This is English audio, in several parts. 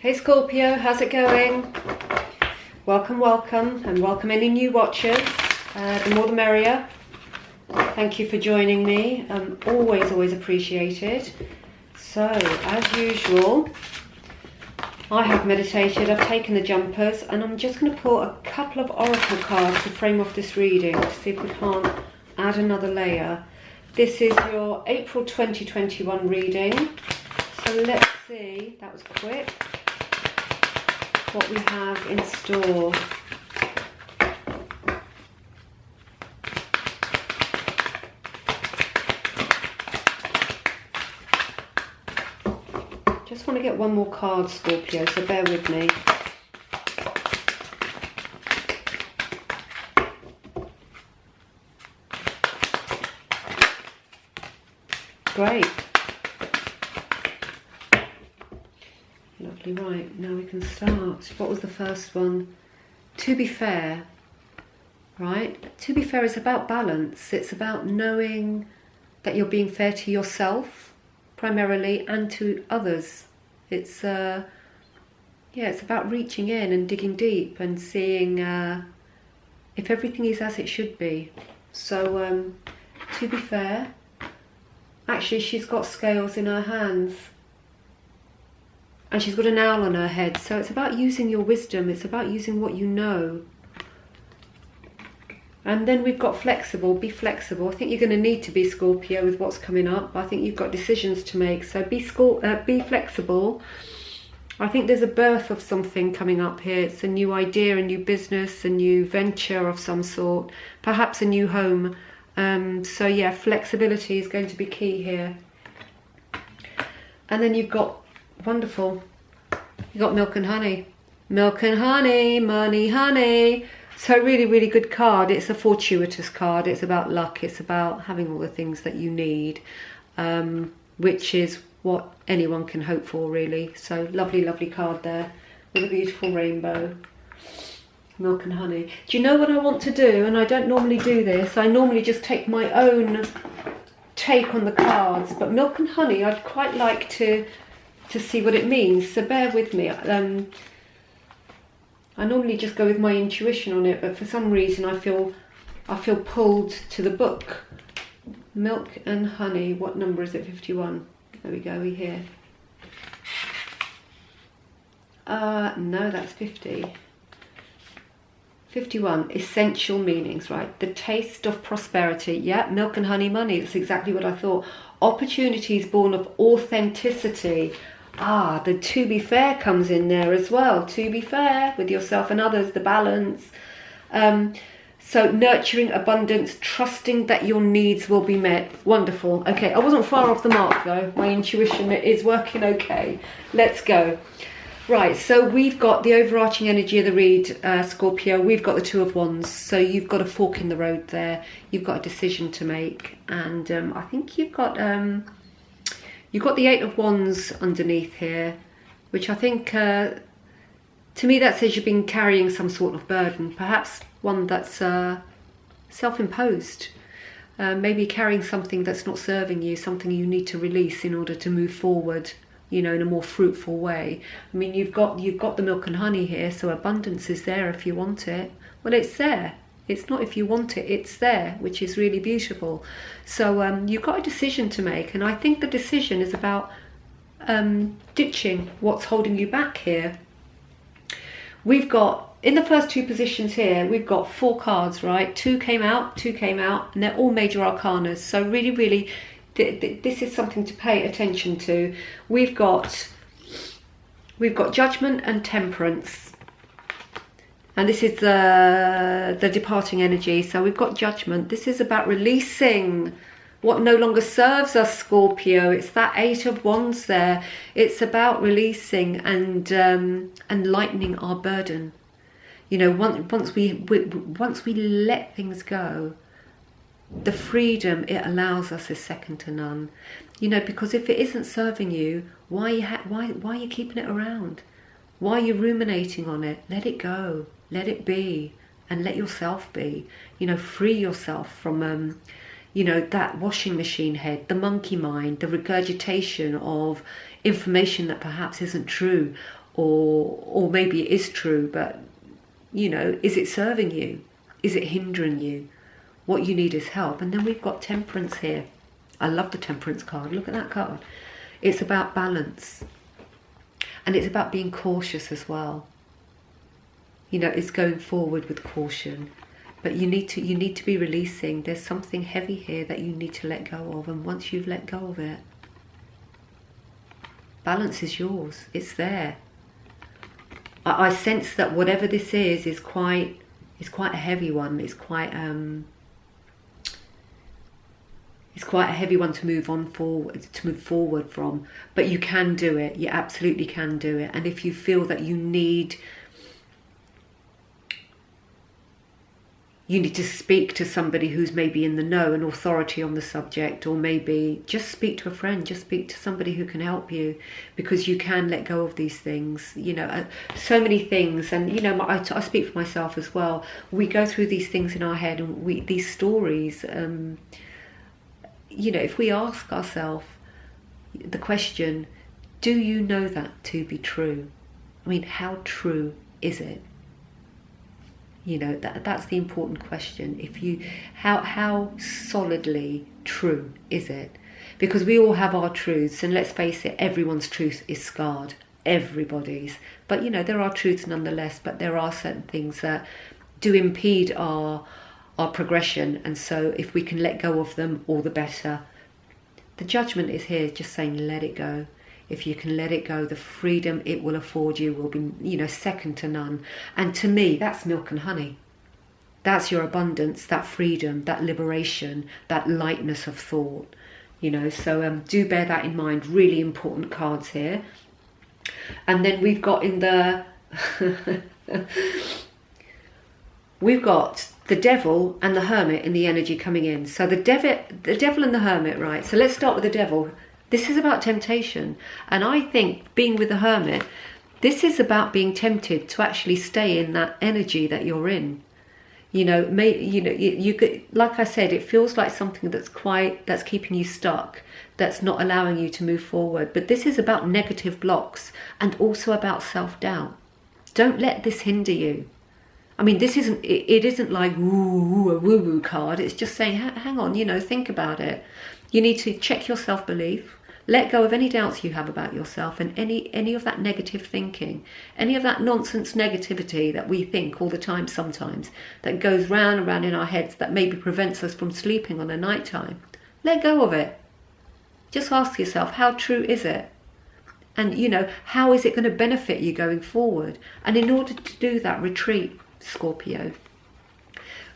Hey Scorpio, how's it going? Welcome, welcome, and welcome any new watchers. The more the merrier. Thank you for joining me. Always appreciated. So, as usual, I have meditated, I've taken the jumpers, and I'm just going to pull a couple of oracle cards to frame off this reading to see if we can't add another layer. This is your April 2021 reading. So let's see, that was quick, what we have in store. Just want to get one more card, Scorpio, so bear with me. Great. Lovely, right, now we can start. What was the first one? To be fair, right? To be fair is about balance. It's about knowing that you're being fair to yourself, primarily, and to others. It's, it's about reaching in and digging deep and seeing if everything is as it should be. So, to be fair, actually she's got scales in her hands. And she's got an owl on her head. So it's about using your wisdom. It's about using what you know. And then we've got flexible. Be flexible. I think you're going to need to be, Scorpio, with what's coming up. I think you've got decisions to make. So be flexible. I think there's a birth of something coming up here. It's a new idea, a new business, a new venture of some sort. Perhaps a new home. So yeah, flexibility is going to be key here. And then you've got, wonderful, you got milk and honey. Milk and honey, money, honey. So really good card. It's a fortuitous card. It's about luck. It's about having all the things that you need, which is what anyone can hope for, really. So lovely card there with a beautiful rainbow. Milk and honey. Do you know what I want to do? And I don't normally do this. I normally just take my own take on the cards. But milk and honey, I'd quite like to see what it means. So bear with me. I normally just go with my intuition on it, but for some reason I feel pulled to the book. Milk and honey. What number is it? 51. There we go. We here. No, that's 50. 51, essential meanings, right? The taste of prosperity. Yeah, milk and honey money. That's exactly what I thought. Opportunities born of authenticity. The to be fair comes in there as well. To be fair with yourself and others, the balance. So nurturing abundance, trusting that your needs will be met. Wonderful. Okay, I wasn't far off the mark though. My intuition is working okay. Let's go. Right, so we've got the overarching energy of the read, Scorpio. We've got the Two of Wands, so you've got a fork in the road there. You've got a decision to make, and I think you've got the Eight of Wands underneath here, which I think, to me, that says you've been carrying some sort of burden, perhaps one that's self-imposed. Maybe carrying something that's not serving you, something you need to release in order to move forward, you know, in a more fruitful way. I mean, you've got the milk and honey here, so abundance is there if you want it. Well, it's there. It's not if you want it, it's there, which is really beautiful. So you've got a decision to make, and I think the decision is about ditching what's holding you back here. We've got, in the first two positions here, we've got 4 cards, right? 2 came out, and they're all major arcanas. So really, this is something to pay attention to. We've got Judgement and Temperance, and this is the departing energy. So we've got Judgement. This is about releasing what no longer serves us, Scorpio. It's that Eight of Wands there. It's about releasing and lightening our burden. You know, once we let things go, the freedom it allows us is second to none. You know, because if it isn't serving you, why are you keeping it around? Why are you ruminating on it? Let it go, let it be, and let yourself be. You know, free yourself from you know, that washing machine head, the monkey mind, the regurgitation of information that perhaps isn't true, or maybe it is true, but you know, is it serving you? Is it hindering you? What you need is help. And then we've got Temperance here. I love the Temperance card. Look at that card. It's about balance, and it's about being cautious as well. You know, it's going forward with caution, but you need to be releasing. There's something heavy here that you need to let go of, and once you've let go of it, balance is yours. It's there. I sense that whatever this is quite a heavy one. It's quite a heavy one to move forward from. But you can do it. You absolutely can do it. And if you feel that you need to speak to somebody who's maybe in the know, an authority on the subject, or maybe just speak to a friend, just speak to somebody who can help you, because you can let go of these things, you know, so many things. And, you know, I speak for myself as well. We go through these things in our head, and these stories, you know, if we ask ourselves the question, do you know that to be true? I mean, how true is it? You know, that's the important question. How solidly true is it? Because we all have our truths, and let's face it, everyone's truth is scarred, everybody's. But you know, there are truths nonetheless, but there are certain things that do impede our progression, and so if we can let go of them, all the better. The Judgment is here just saying, let it go. If you can let it go, the freedom it will afford you will be, you know, second to none. And to me, that's milk and honey. That's your abundance, that freedom, that liberation, that lightness of thought. You know, so do bear that in mind. Really important cards here. And then we've got in the we've got the Devil and the Hermit in the energy coming in. So the Devil and the Hermit, right? So let's start with the Devil. This is about temptation, and I think being with the Hermit, this is about being tempted to actually stay in that energy that you're in. You know, you could, like I said, it feels like something that's keeping you stuck, that's not allowing you to move forward. But this is about negative blocks, and also about self-doubt. Don't let this hinder you. I mean, this isn't. It isn't like a woo-woo card. It's just saying, hang on, you know, think about it. You need to check your self-belief, let go of any doubts you have about yourself, and any of that negative thinking, any of that nonsense negativity that we think all the time sometimes, that goes round and round in our heads, that maybe prevents us from sleeping on a night time. Let go of it. Just ask yourself, how true is it? And, you know, how is it going to benefit you going forward? And in order to do that, retreat, Scorpio.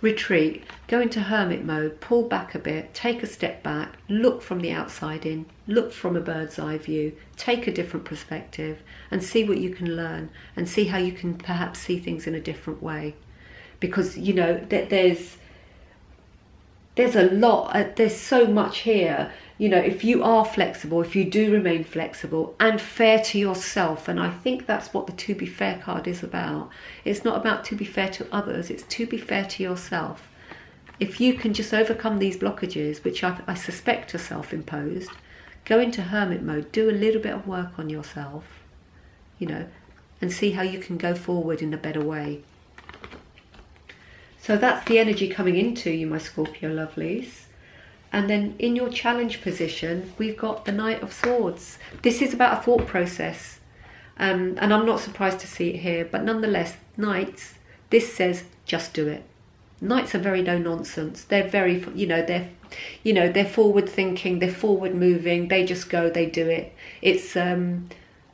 Retreat, go into hermit mode, pull back a bit, take a step back, look from the outside in, look from a bird's eye view, take a different perspective, and see what you can learn, and see how you can perhaps see things in a different way. Because, you know, there's a lot, there's so much here. You know, if you are flexible, if you do remain flexible and fair to yourself, and I think that's what the To Be Fair card is about. It's not about to be fair to others, it's to be fair to yourself. If you can just overcome these blockages, which I suspect are self-imposed, go into hermit mode, do a little bit of work on yourself, you know, and see how you can go forward in a better way. So that's the energy coming into you, my Scorpio lovelies. And then in your challenge position, we've got the Knight of Swords. This is about a thought process. And I'm not surprised to see it here, but nonetheless, Knights, this says, just do it. Knights are very no nonsense. They're very, they're forward thinking, they're forward moving, they just go, they do it. It's a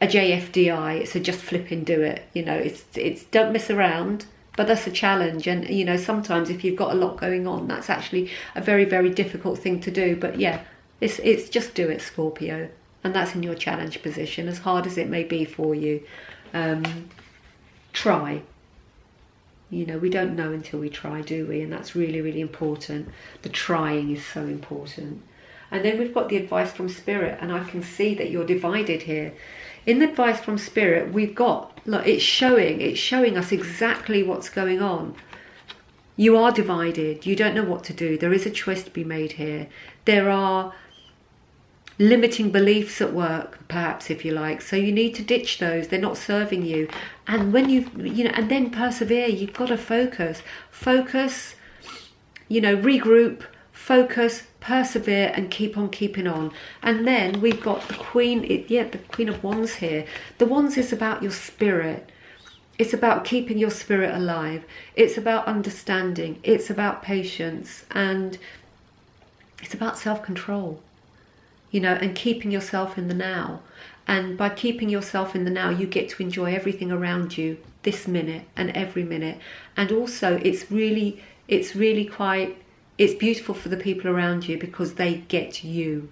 JFDI, it's a just flipping do it. You know, it's don't mess around. But that's a challenge, and you know, sometimes if you've got a lot going on, that's actually a very, very difficult thing to do. But yeah, it's just do it, Scorpio, and that's in your challenge position, as hard as it may be for you. Try. You know, we don't know until we try, do we? And that's really, really important. The trying is so important. And then we've got the advice from Spirit, and I can see that you're divided here. In the advice from Spirit, we've got, look, it's showing us exactly what's going on. You are divided. You don't know what to do. There is a choice to be made here. There are limiting beliefs at work, perhaps, if you like. So you need to ditch those. They're not serving you. And when and then persevere. You've got to focus, regroup, focus, persevere, and keep on keeping on. And then we've got the Queen, the Queen of Wands here. The Wands is about your spirit. It's about keeping your spirit alive. It's about understanding. It's about patience. And it's about self-control, and keeping yourself in the now. And by keeping yourself in the now, you get to enjoy everything around you this minute and every minute. And also it's beautiful for the people around you, because they get you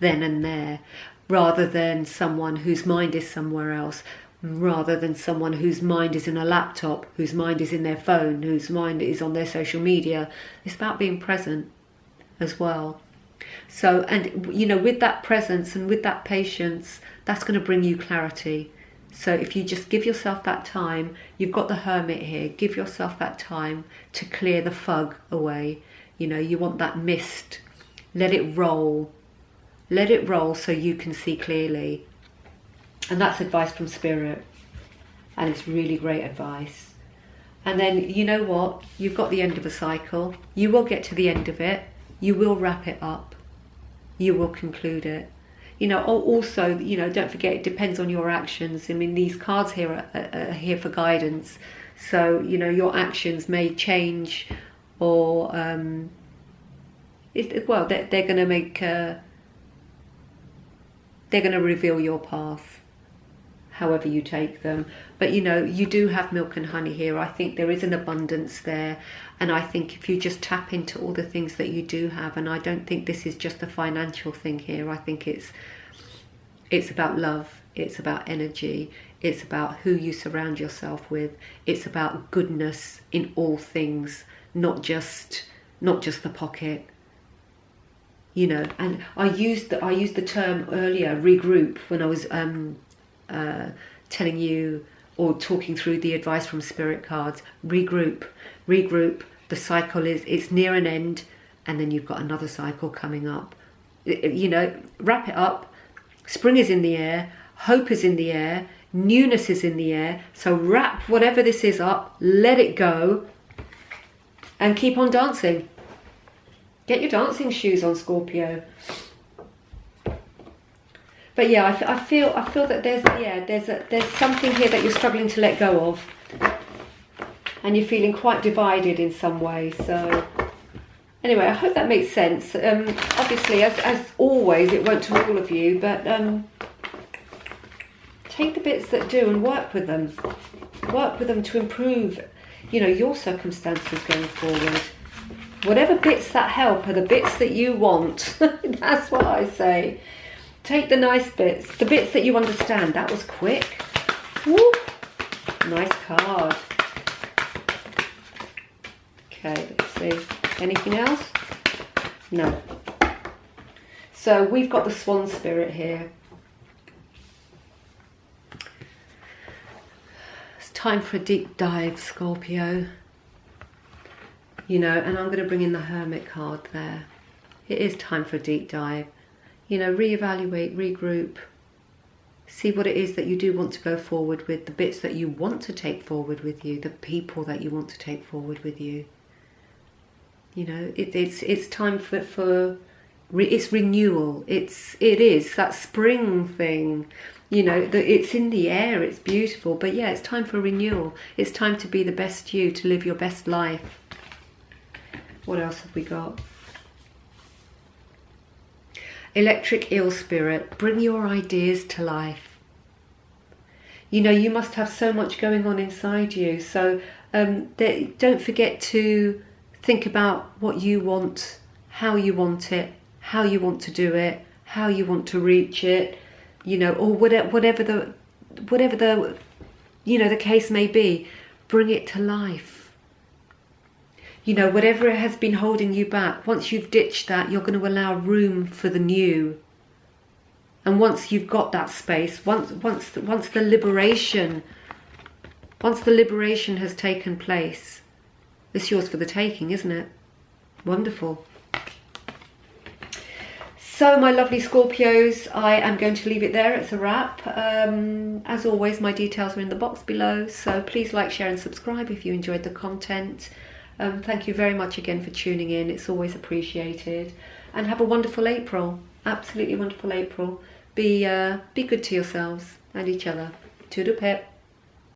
then and there, rather than someone whose mind is somewhere else, rather than someone whose mind is in a laptop, whose mind is in their phone, whose mind is on their social media. It's about being present as well. So, and with that presence and with that patience, that's going to bring you clarity. So if you just give yourself that time, you've got the Hermit here, give yourself that time to clear the fog away. You want that mist, let it roll so you can see clearly. And that's advice from Spirit, and it's really great advice. And then, you know what, you've got the end of a cycle. You will get to the end of it. You will wrap it up. You will conclude it. Also, don't forget, it depends on your actions. I mean, these cards here are here for guidance. So, your actions may change, or they're going to make, they're going to reveal your path, however you take them. But you do have milk and honey here. I think there is an abundance there. And I think if you just tap into all the things that you do have, and I don't think this is just a financial thing here. I think it's about love. It's about energy. It's about who you surround yourself with. It's about goodness in all things, not just the pocket. And I used the term earlier, regroup, when I was telling you or talking through the advice from Spirit cards. Regroup. The cycle it's near an end, and then you've got another cycle coming up. Wrap it up. Spring is in the air, hope is in the air, newness is in the air. So wrap whatever this is up, let it go, and keep on dancing. Get your dancing shoes on, Scorpio. But yeah, I feel that there's something here that you're struggling to let go of, and you're feeling quite divided in some way. So anyway, I hope that makes sense. Obviously, as always, it won't to all of you, but take the bits that do and work with them. Work with them to improve, your circumstances going forward. Whatever bits that help are the bits that you want. That's what I say. Take the nice bits, the bits that you understand. That was quick. Woo! Nice card. Okay, let's see. Anything else? No. So we've got the Swan Spirit here. It's time for a deep dive, Scorpio. And I'm going to bring in the Hermit card there. It is time for a deep dive. Reevaluate, regroup. See what it is that you do want to go forward with, the bits that you want to take forward with you, the people that you want to take forward with you. It's time for it's renewal. It is that spring thing. It's in the air. It's beautiful. But yeah, it's time for renewal. It's time to be the best you, to live your best life. What else have we got? Electric Eel Spirit, bring your ideas to life. You must have so much going on inside you. So don't forget to think about what you want, how you want it, how you want to do it, how you want to reach it, or whatever the the case may be. Bring it to life. Whatever has been holding you back, once you've ditched that, you're going to allow room for the new. And once you've got that space, once the liberation has taken place, it's yours for the taking, isn't it? Wonderful. So my lovely Scorpios, I am going to leave it there. It's a wrap. As always, my details are in the box below, so please like, share and subscribe if you enjoyed the content. Thank you very much again for tuning in. It's always appreciated. And have a wonderful April. Absolutely wonderful April. Be good to yourselves and each other. Toodle pip.